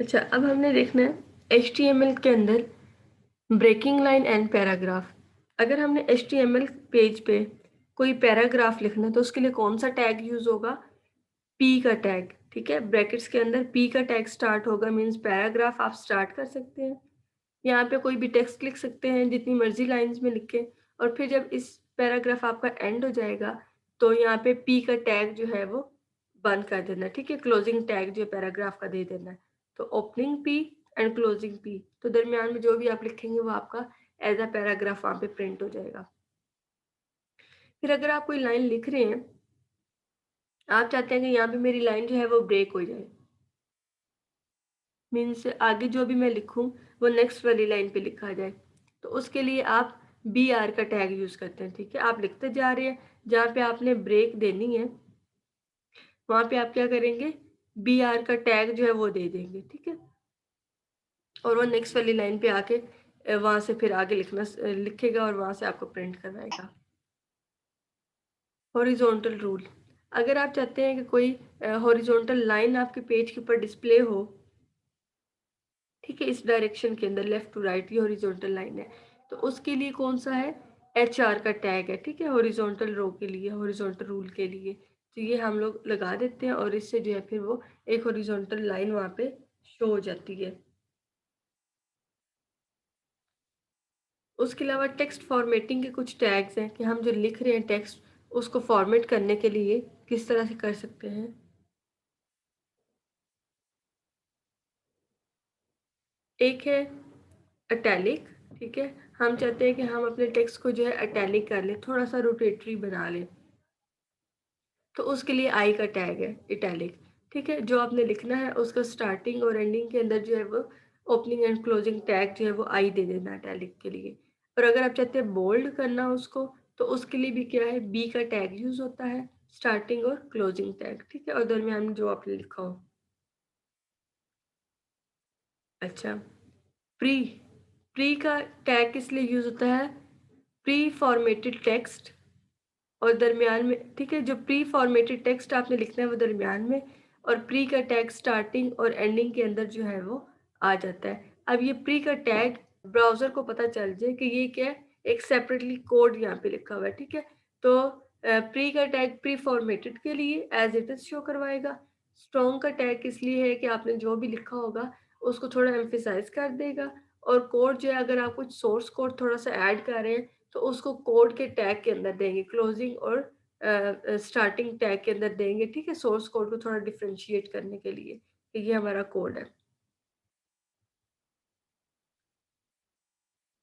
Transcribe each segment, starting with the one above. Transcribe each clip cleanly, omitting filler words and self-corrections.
अच्छा, अब हमने देखना है HTML के अंदर ब्रेकिंग लाइन एंड पैराग्राफ। अगर हमने HTML पेज पे कोई पैराग्राफ लिखना है तो उसके लिए कौन सा टैग यूज होगा? पी का टैग। ठीक है, ब्रैकेट्स के अंदर पी का टैग स्टार्ट होगा, मीन्स पैराग्राफ आप स्टार्ट कर सकते हैं। यहाँ पे कोई भी टेक्स्ट लिख सकते हैं, जितनी मर्जी लाइंस में लिखे, और फिर जब इस पैराग्राफ आपका एंड हो जाएगा तो यहाँ पे पी का टैग जो है वो बंद कर देना। ठीक है, क्लोजिंग टैग जो पैराग्राफ का दे देना है। तो opening P and closing P, तो दरमियान में जो भी आप लिखेंगे वो आपका एज अ पैराग्राफ वहां पे प्रिंट हो जाएगा। फिर अगर आप कोई लाइन लिख रहे हैं, आप चाहते हैं कि यहाँ पे मेरी लाइन जो है वो ब्रेक हो जाए, मीन्स आगे जो भी मैं लिखूं वो नेक्स्ट वाली लाइन पे लिखा जाए, तो उसके लिए आप बी आर का टैग यूज करते हैं। ठीक है, आप लिखते जा रहे हैं, जहाँ पे आपने ब्रेक देनी है वहां पे आप क्या करेंगे, बी आर का टैग जो है वो दे देंगे। ठीक है, और वो नेक्स्ट वाली लाइन पे आके वहां से फिर आगे लिखना लिखेगा और वहां से आपको प्रिंट करवाएगा। हॉरिजॉन्टल रूल, अगर आप चाहते हैं कि कोई हॉरिजॉन्टल लाइन आपके पेज के ऊपर डिस्प्ले हो, ठीक है, इस डायरेक्शन के अंदर लेफ्ट टू राइट ये हॉरिजॉन्टल लाइन है, तो उसके लिए कौन सा है, एच आर का टैग है। ठीक है, हॉरिजॉन्टल रो के लिए, हॉरिजॉन्टल रूल के लिए, तो ये हम लोग लगा देते हैं और इससे जो है फिर वो एक हॉरिजॉन्टल लाइन वहां पे शो हो जाती है। उसके अलावा टेक्स्ट फॉर्मेटिंग के कुछ टैग्स हैं कि हम जो लिख रहे हैं टेक्स्ट उसको फॉर्मेट करने के लिए किस तरह से कर सकते हैं। एक है अटैलिक। ठीक है, हम चाहते हैं कि हम अपने टेक्स्ट को जो है अटैलिक कर लें, थोड़ा सा रोटेटरी बना लें, तो उसके लिए आई का टैग है इटैलिक। ठीक है, जो आपने लिखना है उसका स्टार्टिंग और एंडिंग के अंदर जो है वो ओपनिंग एंड क्लोजिंग टैग जो है वो आई दे देना इटैलिक के लिए। और अगर आप चाहते हैं बोल्ड करना उसको, तो उसके लिए भी क्या है, बी का टैग यूज होता है, स्टार्टिंग और क्लोजिंग टैग। ठीक है, और दरमियान में जो आपने लिखा हो। अच्छा, प्री, प्री का टैग किस लिए यूज होता है, प्री फॉर्मेटेड टेक्स्ट और दरमियान में। ठीक है, जो प्री फॉर्मेटेड टेक्स्ट आपने लिखना है वो दरमियान में, और प्री का टैग स्टार्टिंग और एंडिंग के अंदर जो है वो आ जाता है। अब ये प्री का टैग ब्राउजर को पता चल जाए कि ये क्या है, एक सेपरेटली कोड यहाँ पे लिखा हुआ है। ठीक है, तो प्री का टैग प्री फॉर्मेटेड के लिए एज इट इज शो करवाएगा। स्ट्रॉन्ग का टैग इसलिए है कि आपने जो भी लिखा होगा उसको थोड़ा एम्फेसाइज कर देगा, और कोड जो है अगर आप कुछ सोर्स कोड थोड़ा सा ऐड कर रहे हैं तो उसको कोड के टैग के अंदर देंगे, क्लोजिंग और स्टार्टिंग टैग के अंदर देंगे। ठीक है, सोर्स कोड को थोड़ा डिफ्रेंशिएट करने के लिए कि ये हमारा कोड है।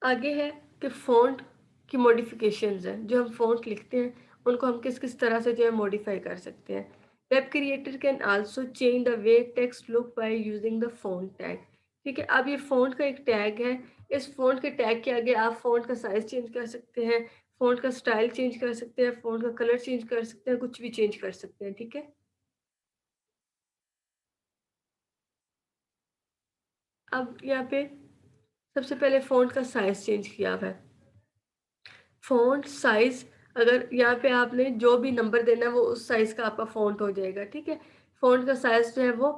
आगे है कि फ़ॉन्ट की मॉडिफिकेशंस हैं, जो हम फ़ॉन्ट लिखते हैं उनको हम किस किस तरह से जो है मॉडिफाई कर सकते हैं। Web creator can also change the way text look by using the font tag. ठीक है, अब ये फ़ॉन्ट का एक टैग है, इस फ़ॉन्ट के टैग के आगे आप फ़ॉन्ट का साइज़ चेंज कर सकते हैं, फ़ॉन्ट का स्टाइल चेंज कर सकते हैं, फ़ॉन्ट का कलर चेंज कर सकते हैं, कुछ भी चेंज कर सकते हैं। ठीक है, अब यहाँ पे सबसे पहले फ़ॉन्ट का साइज़ चेंज किया हुआ है। फ़ॉन्ट साइज़, अगर यहाँ पे आपने जो भी नंबर देना है वो उस साइज़ का आपका फ़ॉन्ट हो जाएगा। ठीक है, फ़ॉन्ट का साइज़ जो है वो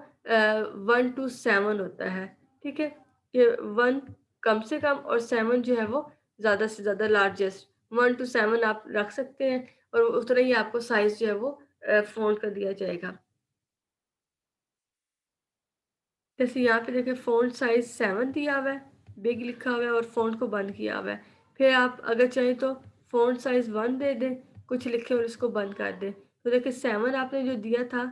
1 to 7 होता है। ठीक है, ये 1 कम से कम और 7 जो है वो ज़्यादा से ज़्यादा लार्जेस्ट, 1 to 7 आप रख सकते हैं और उतना ही आपको साइज़ जो है वो फ़ॉन्ट का दिया जाएगा। जैसे यहाँ पे देखिए फ़ॉन्ट साइज़ 7 दिया हुआ है, बिग लिखा हुआ है और फ़ॉन्ट को बंद किया हुआ है। फिर आप अगर चाहें तो फ़ॉन्ट साइज़ 1 दे दें, कुछ लिखें और इसको बंद कर दें। तो देखिए 7 आपने जो दिया था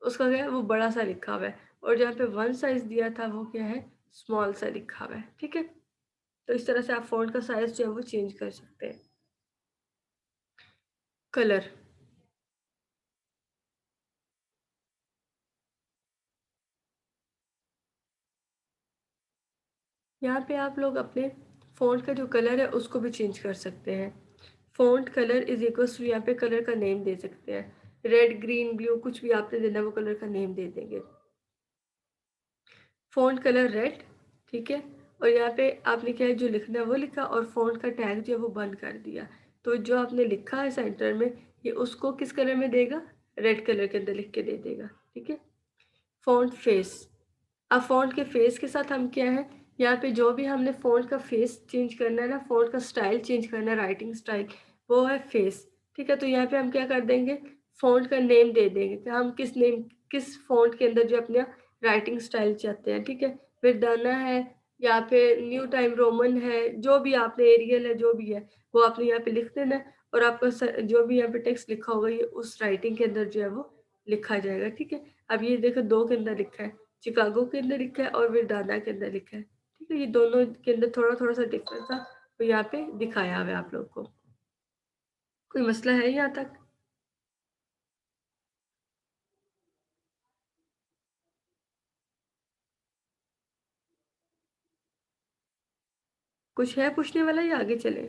उसका क्या है, वो बड़ा सा लिखा हुआ है, और जहाँ पे 1 साइज़ दिया था वो क्या है, स्मॉल सा लिखा हुआ है। ठीक है, तो इस तरह से आप फ़ॉन्ट का साइज़ जो है वो चेंज कर सकते हैं। कलर, यहाँ पे आप लोग अपने फ़ॉन्ट का जो कलर है उसको भी चेंज कर सकते हैं। Font colour is equals to, यहाँ पे कलर का नेम दे सकते हैं, रेड ग्रीन ब्लू कुछ भी आपने देना है वो कलर का नेम दे देंगे। Font colour red. ठीक है, और यहाँ पे आपने क्या है, जो लिखना है वो लिखा और फ़ॉन्ट का टैग जो है वो बंद कर दिया। तो जो आपने लिखा है सेंटर में, ये उसको किस कलर में देगा, रेड कलर के अंदर लिख के दे देगा। ठीक है, फ़ॉन्ट फेस, अब फ़ॉन्ट के फेस के साथ हम क्या है, यहाँ पे जो भी हमने फ़ॉन्ट का फेस चेंज करना है ना, फ़ॉन्ट का स्टाइल चेंज करना है, राइटिंग स्टाइल, वो है फेस, ठीक है? तो यहाँ पे हम क्या कर देंगे, फ़ॉन्ट का नेम दे देंगे कि हम किस फ़ॉन्ट के अंदर जो अपना राइटिंग स्टाइल चाहते हैं, ठीक है? वेदाना है या फिर न्यू टाइम रोमन है, जो भी आपने एरियल है, जो भी है, वो आपने यहाँ पे लिख देना है और आपका जो भी यहाँ पे टेक्स्ट लिखा होगा, ये उस राइटिंग के अंदर जो है वो लिखा जाएगा, ठीक है? अब ये देखो 2 के अंदर लिखा है। चिकागो के अंदर लिखा है और विरदाना के अंदर लिखा है, ठीक है? ये दोनों के अंदर थोड़ा-थोड़ा सा डिफरेंस था, तो यहाँ पे दिखाया हुआ है आप लोग को। कोई मसला है यहाँ तक? कुछ है पूछने वाला या आगे चलें?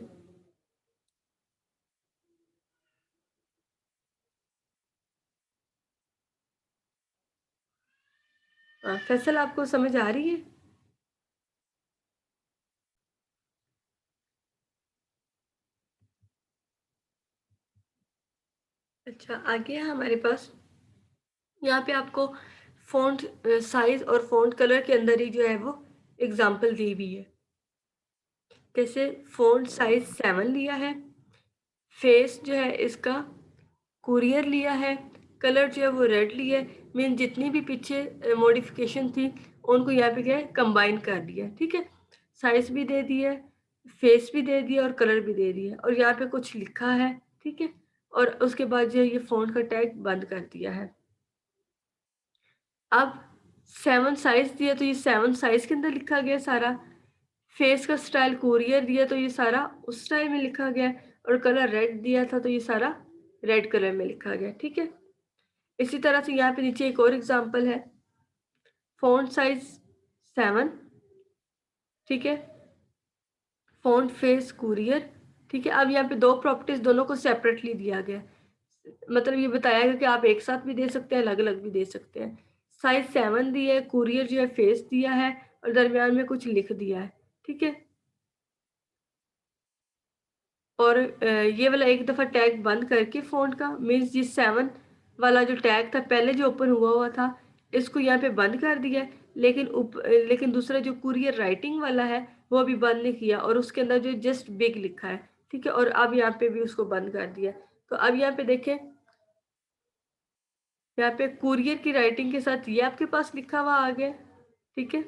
फैसल आपको समझ आ रही है? अच्छा, आगे है हमारे पास, यहाँ पे आपको फ़ॉन्ट साइज़ और फ़ॉन्ट कलर के अंदर ही जो है वो एग्ज़ाम्पल दी हुई है। कैसे फ़ॉन्ट साइज़ 7 लिया है, फेस जो है इसका कुरियर लिया है, कलर जो है वो रेड लिया है, मीन जितनी भी पीछे मॉडिफिकेशन थी उनको यहाँ पे क्या है कंबाइन कर दिया, ठीक है? साइज़ भी दे दिया है, फेस भी दे दिया और कलर भी दे दिया और यहाँ पे कुछ लिखा है, ठीक है? और उसके बाद जो है ये फ़ॉन्ट का टैग बंद कर दिया है। अब 7 साइज़ दिया तो ये 7 साइज़ के अंदर लिखा गया सारा, फेस का स्टाइल कोरियर दिया तो ये सारा उस स्टाइल में लिखा गया और कलर रेड दिया था तो ये सारा रेड कलर में लिखा गया, ठीक है? इसी तरह से यहाँ पे नीचे एक और एग्जांपल है, फ़ॉन्ट साइज़ 7, ठीक है? फ़ॉन्ट फेस कुरियर, ठीक है? अब यहाँ पे 2 प्रॉपर्टीज़ दोनों को सेपरेटली दिया गया है। मतलब ये बताया गया कि आप एक साथ भी दे सकते हैं, अलग-अलग भी दे सकते हैं। साइज़ 7 दिया है, कुरियर जो है फेस दिया है और दरमियान में कुछ लिख दिया है, ठीक है? और ये वाला एक दफ़ा टैग बंद करके फ़ॉन्ट का मीन्स ये 7 वाला जो टैग था पहले जो ओपन हुआ हुआ था, इसको यहाँ पे बंद कर दिया है। लेकिन दूसरा जो कुरियर राइटिंग वाला है, वो अभी बंद नहीं किया और उसके अंदर जो जस्ट बिग लिखा है, ठीक है? और अब यहाँ पे भी उसको बंद कर दिया। तो अब यहाँ पे देखें, यहाँ पे कुरियर की राइटिंग के साथ ये आपके पास लिखा हुआ आ गया, ठीक है?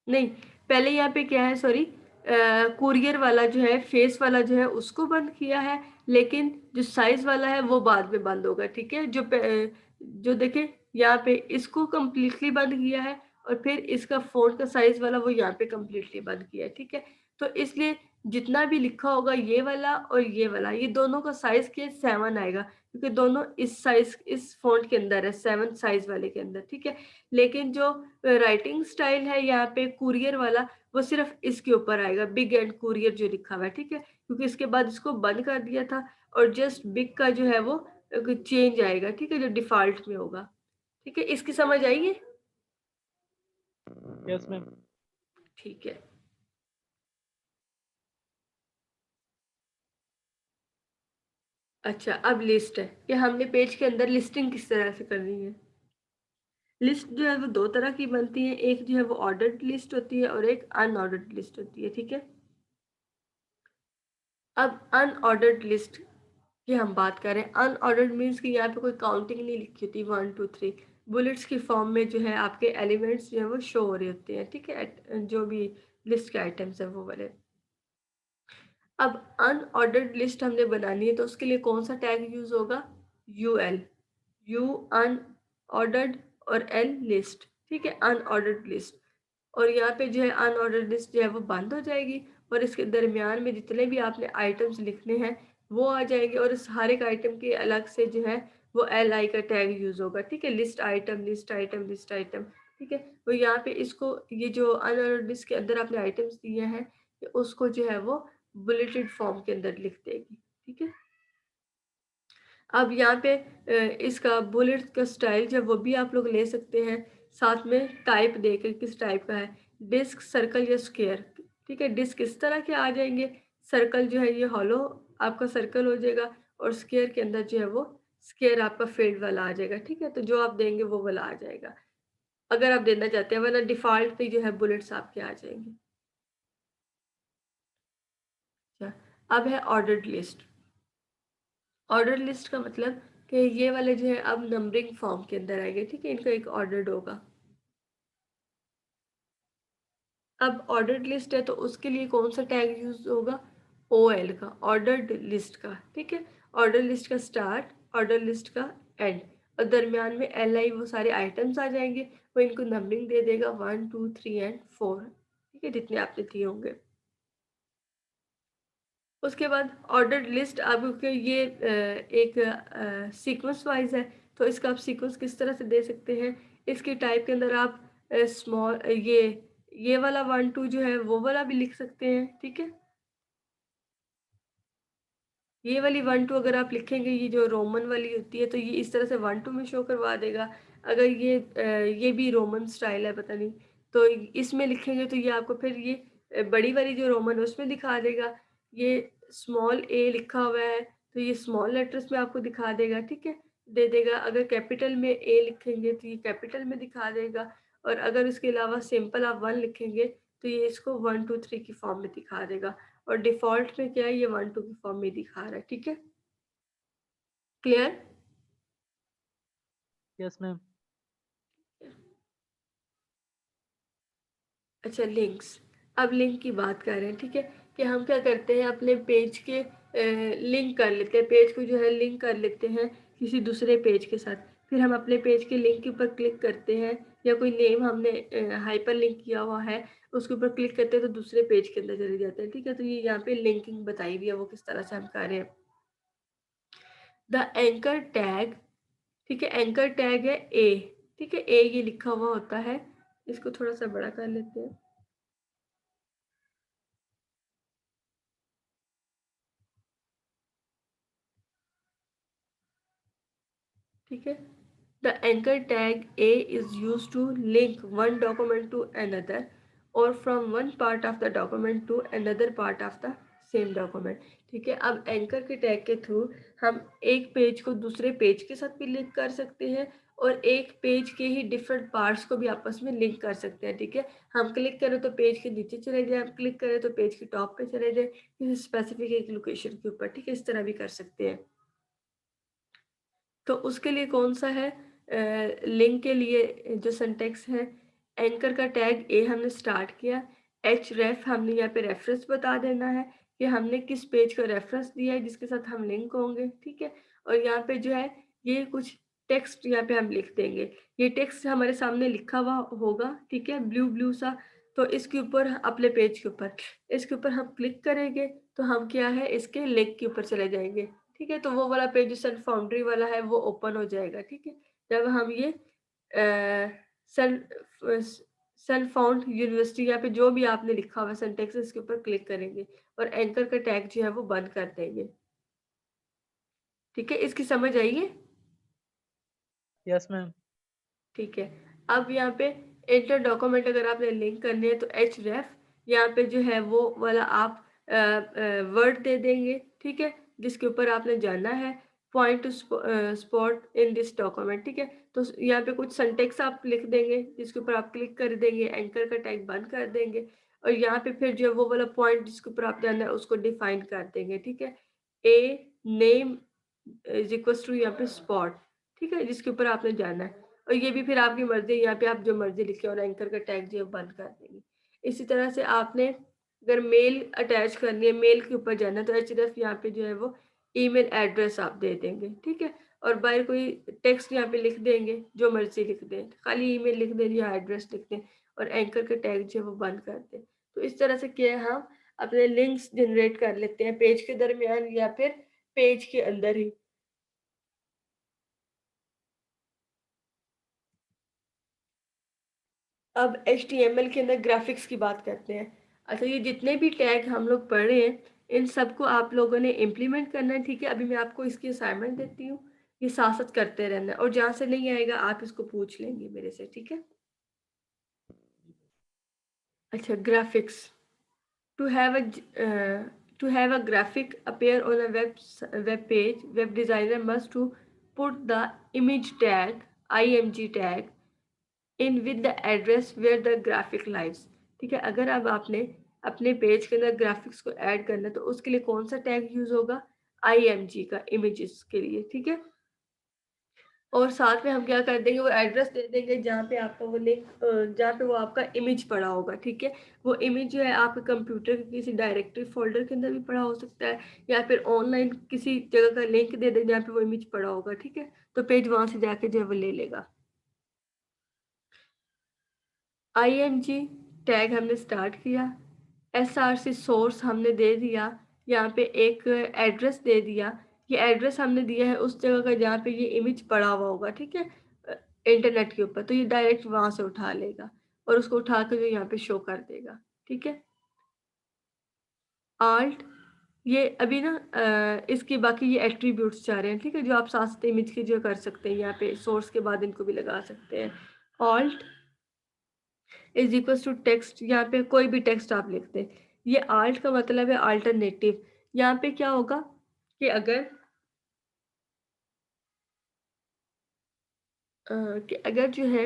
नहीं, पहले यहाँ पे क्या है सॉरी कोरियर वाला जो है, फेस वाला जो है उसको बंद किया है, लेकिन जो साइज़ वाला है वो बाद में बंद होगा, ठीक है? जो देखिए यहाँ पे इसको कंप्लीटली बंद किया है और फिर इसका फ़ॉन्ट का साइज़ वाला वो यहाँ पे कंप्लीटली बंद किया है, ठीक है? तो इसलिए जितना भी लिखा होगा ये वाला और ये वाला, ये दोनों का साइज़ क्या है 7 आएगा क्योंकि दोनों इस फ़ॉन्ट के अंदर है 7 साइज़ वाले के अंदर, ठीक है? लेकिन जो राइटिंग स्टाइल है यहाँ पे कुरियर वाला, वो सिर्फ़ इसके ऊपर आएगा, बिग एंड कुरियर जो लिखा हुआ है, ठीक है? क्योंकि इसके बाद इसको बंद कर दिया था और जस्ट बिग का जो है वो चेंज आएगा, ठीक है? जो डिफ़ॉल्ट में होगा, ठीक है? इसकी समझ आई है? Yes ma'am. ठीक है। अच्छा, अब लिस्ट है कि हमने पेज के अंदर लिस्टिंग किस तरह से करनी है। लिस्ट जो है वो 2 तरह की बनती है, एक जो है वो ऑर्डर्ड लिस्ट होती है और एक अनऑर्डर्ड लिस्ट होती है, ठीक है? अब अनऑर्डर्ड लिस्ट की हम बात करें, अनऑर्डर्ड मीन्स कि यहाँ पे कोई काउंटिंग नहीं लिखी होती 1 2 3, बुलेट्स की फॉर्म में जो है आपके एलिमेंट्स जो है वो शो हो रहे होते हैं, ठीक है? जो भी लिस्ट के आइटम्स हैं वो वाले। अब अनऑर्डर्ड लिस्ट हमने बनानी है तो उसके लिए कौन सा टैग यूज होगा? यूएल, यू अनऑर्डर्ड और एल लिस्ट, ठीक है? Unordered list. और यहाँ पे जो है अनऑर्डर्ड लिस्ट जो है वो बंद हो जाएगी और इसके दरमियान में जितने भी आपने आइटम्स लिखने हैं वो आ जाएंगे और इस हर एक आइटम के अलग से जो है वो एल आई का टैग यूज होगा, ठीक है? List item list item list item, ठीक है? तो यहाँ पे इसको ये जो अनऑर्डर्ड लिस्ट के अंदर आपने आइटम्स दिए हैं उसको जो है वो बुलेटेड फॉर्म के अंदर लिख देगी, ठीक है? अब यहाँ पे इसका बुलेट का स्टाइल जो है वो भी आप लोग ले सकते हैं, साथ में टाइप देकर किस टाइप का है, डिस्क, सर्कल या स्क्वायर, ठीक है? डिस्क इस तरह के आ जाएंगे, सर्कल जो है ये हॉलो आपका सर्कल हो जाएगा और स्क्वायर के अंदर जो है वो स्क्वायर आपका फील्ड वाला आ जाएगा, ठीक है? तो जो आप देंगे वो वाला आ जाएगा। अगर आप देना चाहते हैं, वरना डिफ़ॉल्ट पे जो है बुलेट्स आपके आ जाएंगे। अच्छा, अब है ऑर्डर्ड लिस्ट। ऑर्डर लिस्ट का मतलब कि ये वाले जो है अब नंबरिंग फॉर्म के अंदर आएंगे, ठीक है, इनका एक ऑर्डर्ड होगा। अब ऑर्डर्ड लिस्ट है तो उसके लिए कौन सा टैग यूज होगा? OL का, ऑर्डर्ड लिस्ट का, ठीक है। ऑर्डर लिस्ट का स्टार्ट, ऑर्डर लिस्ट का एंड, और दरमियान में LI वो सारे आइटम्स आ जाएंगे, वो इनको नंबरिंग दे देगा 1 2 3 एंड 4, ठीक है, जितने आपने दिए होंगे। उसके बाद ऑर्डर्ड लिस्ट आपके ये एक सीक्वेंस वाइज है, तो इसका आप सीक्वेंस किस तरह से दे सकते हैं? इसके टाइप के अंदर आप स्मॉल ये वाला 1 2 जो है वो वाला भी लिख सकते हैं, ठीक है। ये वाली 1 2 अगर आप लिखेंगे, ये जो रोमन वाली होती है, तो ये इस तरह से 1 2 में शो करवा देगा। अगर ये भी रोमन स्टाइल है, पता नहीं, तो इसमें लिखेंगे तो ये आपको फिर ये बड़ी वाली जो रोमन है उसमें दिखा देगा। ये स्मॉल a लिखा हुआ है तो ये स्मॉल लेटर्स में आपको दिखा देगा, ठीक है, दे देगा। अगर कैपिटल में a लिखेंगे तो ये कैपिटल में दिखा देगा, और अगर इसके अलावा सिंपल आप 1 लिखेंगे तो ये इसको 1 2 3 की फॉर्म में दिखा देगा। और डिफ़ॉल्ट में क्या है, ये 1 2 की फॉर्म में दिखा रहा है, ठीक है। क्लियर? Yes ma'am. अच्छा, लिंक्स। अब लिंक की बात कर रहे हैं, ठीक है, कि हम क्या करते हैं, अपने पेज के लिंक कर लेते हैं, पेज को जो है लिंक कर लेते हैं किसी दूसरे पेज के साथ। फिर हम अपने पेज के लिंक के ऊपर क्लिक करते हैं, या कोई नेम हमने हाइपर लिंक किया हुआ है उसके ऊपर क्लिक करते हैं तो दूसरे पेज के अंदर चले जाते हैं, ठीक है। तो ये यहाँ पे लिंकिंग बताई हुई है, वो किस तरह से हम कर रहे हैं। द एंकर टैग, ठीक है, एंकर टैग है ए, ठीक है, ए ये लिखा हुआ होता है। इसको थोड़ा सा बड़ा कर लेते हैं, ठीक है। The anchor tag A is use to link one document to another और from one part of the document to another part of the same document, ठीक है। अब एंकर के टैग के थ्रू हम एक पेज को दूसरे पेज के साथ भी लिंक कर सकते हैं, और एक पेज के ही डिफरेंट पार्ट्स को भी आपस में लिंक कर सकते हैं, ठीक है। हम क्लिक करें तो पेज के नीचे चले जाए, हम क्लिक करें तो पेज के टॉप पे चले जाए, किसी स्पेसिफिक एक लोकेशन के ऊपर, ठीक है, इस तरह भी कर सकते हैं। तो उसके लिए कौन सा है, लिंक के लिए जो सिंटेक्स है, एंकर का टैग ए हमने स्टार्ट किया, एच रेफ हमने यहाँ पे रेफरेंस बता देना है कि हमने किस पेज का रेफरेंस दिया है जिसके साथ हम लिंक होंगे, ठीक है। और यहाँ पे जो है ये कुछ टेक्स्ट यहाँ पे हम लिख देंगे, ये टेक्स्ट हमारे सामने लिखा हुआ होगा, ठीक है, ब्लू ब्लू सा। तो इसके ऊपर अपने पेज के ऊपर इसके ऊपर हम क्लिक करेंगे तो हम क्या है, इसके लिंक के ऊपर चले जाएंगे, ठीक है। तो वो वाला पेज जो सेल्फ फाउंड्री वाला है वो ओपन हो जाएगा, ठीक है। जब हम ये सेल्फ सेल्फ फाउंड यूनिवर्सिटी यहाँ पे जो भी आपने लिखा हुआ है सिंटेक्स, इसके ऊपर क्लिक करेंगे और एंकर का टैग जो है वो बंद कर देंगे, ठीक है। इसकी समझ आई है? Yes ma'am. ठीक है। अब यहाँ पे इंटर डॉक्यूमेंट अगर आपने लिंक करने हैं तो एच रेफ यहाँ पे जो है वो वाला आप वर्ड दे देंगे, ठीक है, जिसके ऊपर आपने जाना है, point two spot in this document, ठीक है। तो यहाँ पे कुछ सिंटेक्स आप लिख देंगे जिसके ऊपर आप क्लिक कर देंगे, एंकर का टैग बंद कर देंगे, और यहाँ पे फिर जो है वो वाला पॉइंट जिसके ऊपर आप जाना है उसको डिफाइन कर देंगे, ठीक है। A name is equal to यहाँ पे स्पॉट, ठीक है, जिसके ऊपर आपने जाना है, और ये भी फिर आपकी मर्जी, यहाँ पे आप जो मर्जी लिखे और एंकर का टैग जो है बंद कर देंगे। इसी तरह से आपने अगर मेल अटैच करनी है, मेल के ऊपर जाना है, तो href यहाँ पे जो है वो ईमेल एड्रेस आप दे देंगे, ठीक है। और बाहर कोई टेक्स्ट यहाँ पे लिख देंगे, जो मर्जी लिख दें, खाली ईमेल लिख दें या एड्रेस लिख दें, और एंकर का टैग जो है वो बंद कर दें। तो इस तरह से क्या है, हम अपने लिंक्स जनरेट कर लेते हैं पेज के दरमियान या फिर पेज के अंदर ही। अब HTML के अंदर ग्राफिक्स की बात करते हैं। अच्छा, ये जितने भी टैग हम लोग पढ़ रहे हैं इन सबको आप लोगों ने इम्प्लीमेंट करना है, ठीक है। अभी मैं आपको इसकी असाइनमेंट देती हूँ, ये साथ साथ करते रहना है, और जहाँ से नहीं आएगा आप इसको पूछ लेंगे मेरे से, ठीक है। अच्छा, graphics. To have to have a graphic appear on a web page, web designer must to put the image tag, img tag, in with the address where the graphic lives. ठीक है, अगर अब आपने अपने पेज के अंदर graphics को add करना है तो उसके लिए कौन सा टैग यूज होगा, IMG का, इमेजेस के लिए। ठीक है, और साथ में हम क्या कर देंगे, वो एड्रेस दे देंगे जहाँ पे आपका वो लिंक, जहाँ पे वो आपका इमेज पड़ा होगा। ठीक है, वो इमेज जो है आपके कंप्यूटर के किसी डायरेक्टरी फोल्डर के अंदर भी पड़ा हो सकता है, या फिर ऑनलाइन किसी जगह का लिंक दे दें जहाँ पे वो इमेज पड़ा होगा। ठीक है, तो पेज वहां से जाके जो है वो ले लेगा। IMG टैग हमने स्टार्ट किया, SRC सोर्स हमने दे दिया, यहाँ पे एक एड्रेस दे दिया। ये एड्रेस हमने दिया है उस जगह का जहाँ पे ये इमेज पड़ा हुआ होगा। ठीक है, इंटरनेट के ऊपर, तो ये डायरेक्ट वहां से उठा लेगा और उसको उठा कर जो यहाँ पे शो कर देगा। ठीक है, आल्ट, ये अभी ना इसकी बाकी ये एट्रीब्यूट्स जा रहे हैं। ठीक है, जो आप साथ साथ इमेज के जो कर सकते हैं, यहाँ पे सोर्स के बाद इनको भी लगा सकते हैं। Alt is equal to text, यहाँ पे कोई भी टेक्स्ट आप लिखते हैं। ये आल्ट का मतलब है अल्टरनेटिव। यहाँ पे क्या होगा कि अगर कि अगर जो है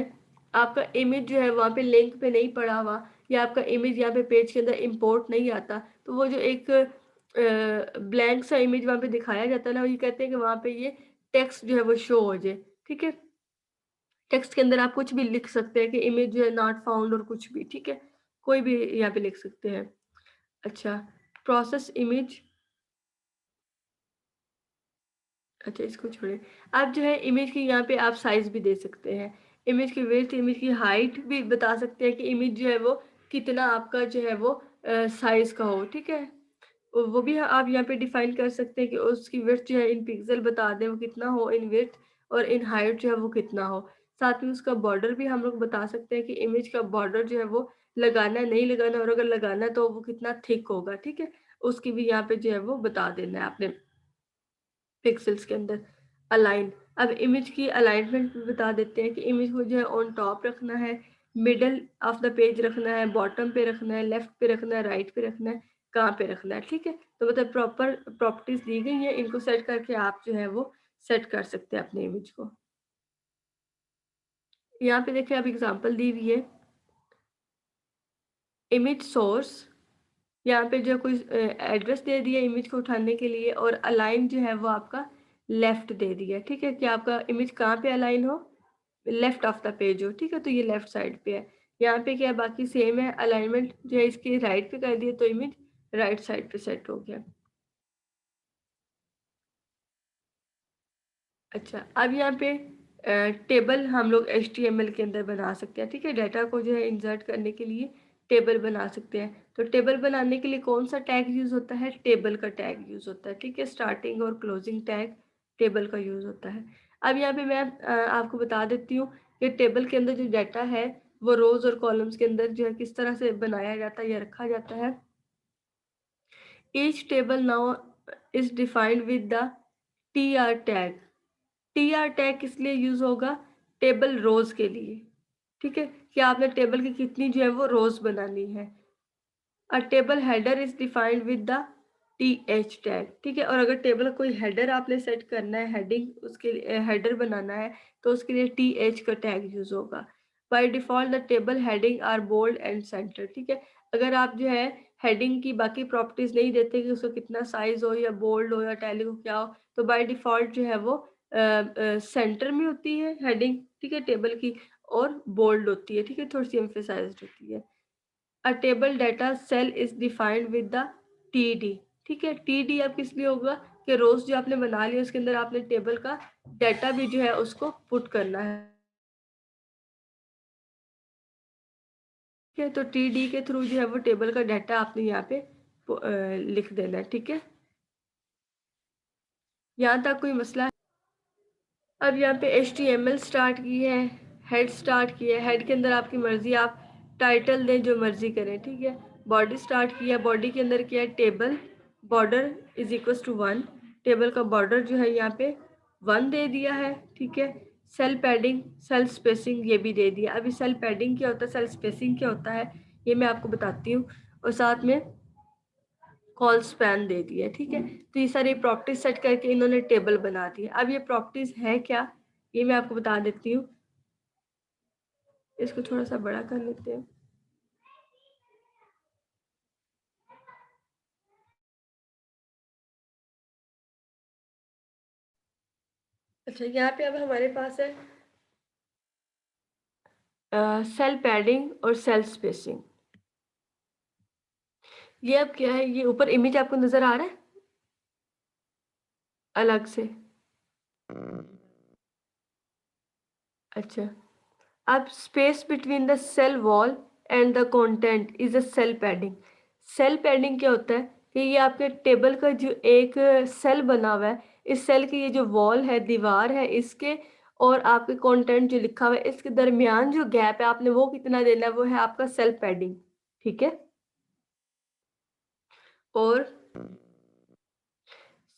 आपका इमेज जो है वहाँ पे लिंक पे नहीं पड़ा हुआ, या आपका इमेज यहाँ पे पेज के अंदर इंपोर्ट नहीं आता, तो वो जो एक ब्लैंक सा इमेज वहाँ पे दिखाया जाता है ना, वो ये कहते हैं कि वहाँ पे ये टेक्स्ट जो है वो शो हो जाए। ठीक है, टेक्स्ट के अंदर आप कुछ भी लिख सकते हैं कि इमेज जो है नॉट फाउंड और कुछ भी। ठीक है, कोई भी यहाँ पे लिख सकते हैं। अच्छा, प्रोसेस इमेज, अच्छा इसको छोड़े। आप जो है इमेज की यहाँ पे आप साइज भी दे सकते हैं, इमेज की विड्थ, इमेज की हाइट भी बता सकते हैं कि इमेज जो है वो कितना आपका जो है वो साइज का हो। ठीक है, वो भी आप यहाँ पे डिफाइन कर सकते हैं कि उसकी विड्थ जो है इन पिक्सल बता दें वो कितना हो इन विड्थ, और इन हाइट जो है वो कितना हो। साथ में उसका बॉर्डर भी हम लोग बता सकते हैं कि इमेज का बॉर्डर जो है वो लगाना है नहीं लगाना, और अगर लगाना है तो वो कितना थिक होगा। ठीक है, उसकी भी यहाँ पे जो है वो बता देना है आपने पिक्सेल्स के अंदर। अलाइन, अब इमेज की अलाइनमेंट भी बता देते हैं कि इमेज को जो है ऑन टॉप रखना है, मिडल ऑफ द पेज रखना है, बॉटम पे रखना है, लेफ्ट पे रखना है, राइट पे रखना है, कहाँ पे रखना है। ठीक है, तो मतलब प्रॉपर प्रॉपर्टीज दी गई है, इनको सेट करके आप जो है वो सेट कर सकते हैं अपने इमेज को। यहाँ पे देखिए, अब एग्जांपल दी हुई है, इमेज सोर्स, यहाँ पे जो कोई एड्रेस दे दिया इमेज को उठाने के लिए, और अलाइन जो है वो आपका लेफ्ट दे दिया। ठीक है, कि आपका इमेज कहाँ पे अलाइन हो, लेफ्ट ऑफ द पेज हो। ठीक है, तो ये लेफ्ट साइड पे है। यहाँ पे क्या बाकी सेम है, अलाइनमेंट जो है इसकी राइट पे कर दिया तो इमेज राइट साइड पे सेट हो गया। अच्छा, अब यहाँ पे टेबल हम लोग HTML के अंदर बना सकते हैं। ठीक है, डाटा को जो है इंसर्ट करने के लिए टेबल बना सकते हैं। तो टेबल बनाने के लिए कौन सा टैग यूज होता है, टेबल का टैग यूज होता है। ठीक है, स्टार्टिंग और क्लोजिंग टैग टेबल का यूज होता है। अब यहाँ पे मैं आपको बता देती हूँ कि टेबल के अंदर जो डाटा है वो रोज और कॉलम्स के अंदर जो है किस तरह से बनाया जाता है या रखा जाता है। Each table now is defined with the TR tag. TR tag किस लिए यूज होगा, टेबल रोज के लिए। ठीक है, कि आपने टेबल की कितनी जो है वो रोज बनानी है। A table header is defined with the TH tag. ठीक है, और अगर टेबल का कोई हेडर आपने सेट करना है, हेडिंग उसके लिए हेडर बनाना है, तो उसके लिए TH का टैग यूज होगा। By default the table heading are bold and centre. ठीक है, अगर आप जो है हेडिंग की बाकी प्रॉपर्टीज नहीं देते कि उसका कितना साइज हो या बोल्ड हो या टैली हो क्या हो, तो बाय डिफॉल्ट जो है वो सेंटर में होती है हेडिंग। ठीक है, टेबल की, और बोल्ड होती है। ठीक है, थोड़ी सी एम्फेसाइज्ड होती है। A table data cell is defined with the TD। ठीक है, TD अब किस लिए होगा कि रोज जो आपने बना लिया उसके अंदर आपने टेबल का डाटा भी जो है उसको पुट करना है। ठीक है, तो TD के थ्रू जो है वो टेबल का डाटा आपने यहाँ पे लिख देना है। ठीक है, यहाँ तक कोई मसला है। अब यहाँ पे HTML स्टार्ट की है, हेड स्टार्ट की है, हेड के अंदर आपकी मर्जी, आप टाइटल दें जो मर्जी करें। ठीक है, बॉडी स्टार्ट किया, बॉडी के अंदर किया है table border is equal to 1। Table का बॉर्डर जो है यहाँ पे 1 दे दिया है। ठीक है, सेल पैडिंग, सेल स्पेसिंग ये भी दे दिया। अभी सेल पैडिंग क्या होता है, सेल स्पेसिंग क्या होता है, ये मैं आपको बताती हूँ, और साथ में कॉल स्पैन दे दिया। ठीक है, तो ये सारी प्रॉपर्टीज सेट करके इन्होंने टेबल बना दिया। अब ये प्रॉपर्टीज है क्या, ये मैं आपको बता देती हूँ। इसको थोड़ा सा बड़ा कर लेते हैं। अच्छा, यहाँ पे अब हमारे पास है सेल पैडिंग और सेल स्पेसिंग। ये अब क्या है, ये ऊपर इमेज आपको नजर आ रहा है अलग से? अच्छा, अब space between the cell wall and the content is a cell padding. Cell padding क्या होता है कि ये आपके टेबल का जो एक सेल बना हुआ है, इस सेल की ये जो वॉल है, दीवार है इसके, और आपके कंटेंट जो लिखा हुआ है इसके दरमियान जो गैप है आपने वो कितना देना है, वो है आपका सेल पैडिंग। ठीक है। और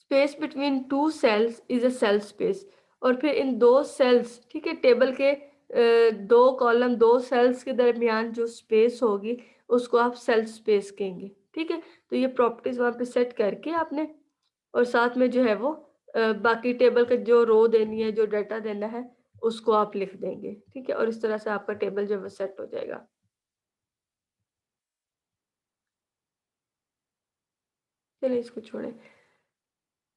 space between two cells is a cell space. और फिर इन दो सेल्स, ठीक है, टेबल के दो कॉलम, दो सेल्स के दरमियान जो स्पेस होगी उसको आप सेल स्पेस कहेंगे। ठीक है। तो ये प्रॉपर्टीज वहाँ पे सेट करके आपने, और साथ में जो है वो बाकी टेबल का जो रो देनी है, जो डाटा देना है, उसको आप लिख देंगे। ठीक है। और इस तरह से आपका टेबल जो है वो सेट हो जाएगा। चलिए इसको छोड़ें।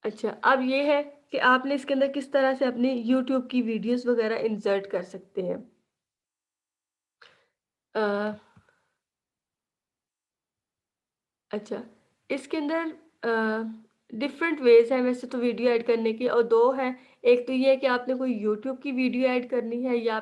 अच्छा, अब ये है कि आपने इसके अंदर किस तरह से अपनी यूट्यूब की वीडियोस वगैरह इंसर्ट कर सकते हैं। अ, अच्छा, इसके अंदर डिफरेंट वेज हैं वैसे तो वीडियो ऐड करने की, और दो हैं। एक तो ये है कि आपने कोई यूट्यूब की वीडियो ऐड करनी है, या